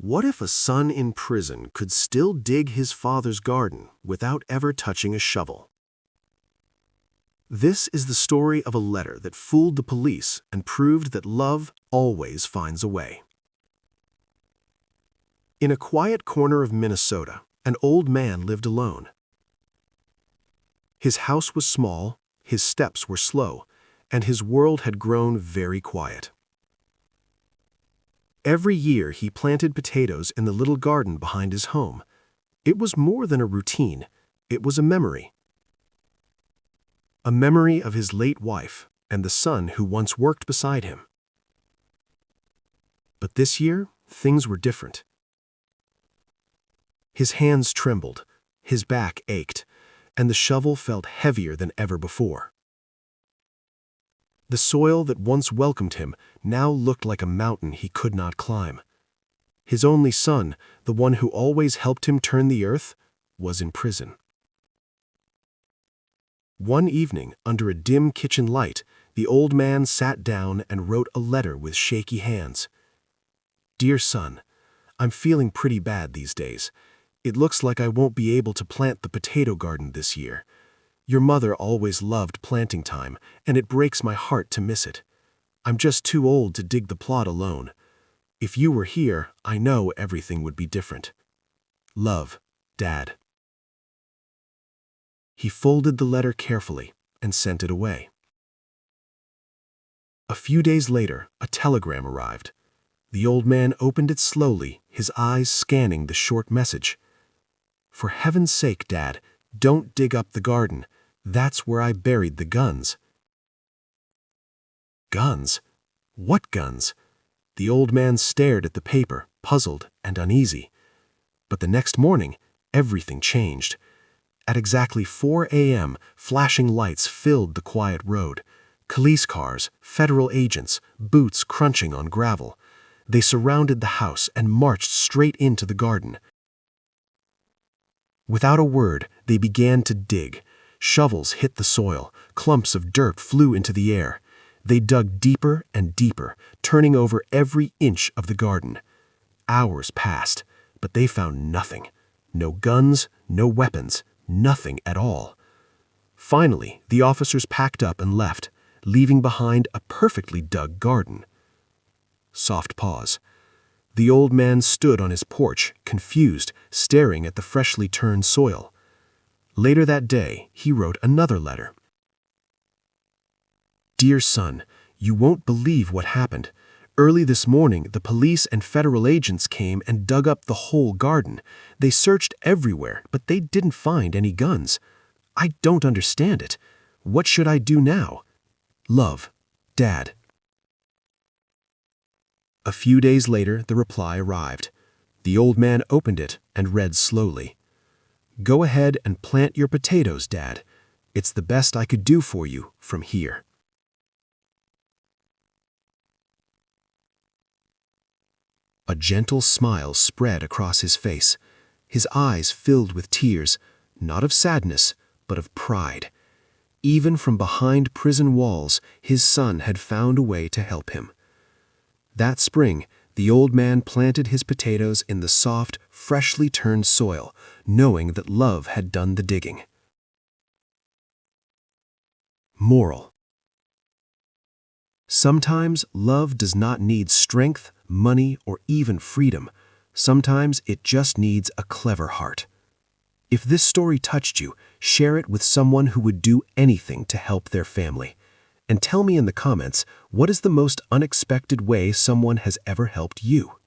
What if a son in prison could still dig his father's garden without ever touching a shovel? This is the story of a letter that fooled the police and proved that love always finds a way. In a quiet corner of Minnesota, an old man lived alone. His house was small, his steps were slow, and his world had grown very quiet. Every year he planted potatoes in the little garden behind his home. It was more than a routine, it was a memory. A memory of his late wife and the son who once worked beside him. But this year, things were different. His hands trembled, his back ached, and the shovel felt heavier than ever before. The soil that once welcomed him now looked like a mountain he could not climb. His only son, the one who always helped him turn the earth, was in prison. One evening, under a dim kitchen light, the old man sat down and wrote a letter with shaky hands. "Dear son, I'm feeling pretty bad these days. It looks like I won't be able to plant the potato garden this year. Your mother always loved planting time, and it breaks my heart to miss it. I'm just too old to dig the plot alone. If you were here, I know everything would be different. Love, Dad." He folded the letter carefully and sent it away. A few days later, a telegram arrived. The old man opened it slowly, his eyes scanning the short message. "For heaven's sake, Dad, don't dig up the garden. That's where I buried the guns." Guns? What guns? The old man stared at the paper, puzzled and uneasy. But the next morning, everything changed. At exactly 4 a.m., flashing lights filled the quiet road. Police cars, federal agents, boots crunching on gravel. They surrounded the house and marched straight into the garden. Without a word, they began to dig. Shovels hit the soil, clumps of dirt flew into the air. They dug deeper and deeper, turning over every inch of the garden. Hours passed, but they found nothing. No guns, no weapons, nothing at all. Finally, the officers packed up and left, leaving behind a perfectly dug garden. Soft pause. The old man stood on his porch, confused, staring at the freshly turned soil. Later that day, he wrote another letter. "Dear son, you won't believe what happened. Early this morning, the police and federal agents came and dug up the whole garden. They searched everywhere, but they didn't find any guns. I don't understand it. What should I do now? Love, Dad." A few days later, the reply arrived. The old man opened it and read slowly. "Go ahead and plant your potatoes, Dad. It's the best I could do for you from here." A gentle smile spread across his face. His eyes filled with tears, not of sadness, but of pride. Even from behind prison walls, his son had found a way to help him. That spring, the old man planted his potatoes in the soft, freshly turned soil, knowing that love had done the digging. Moral: sometimes love does not need strength, money, or even freedom. Sometimes it just needs a clever heart. If this story touched you, share it with someone who would do anything to help their family. And tell me in the comments, what is the most unexpected way someone has ever helped you?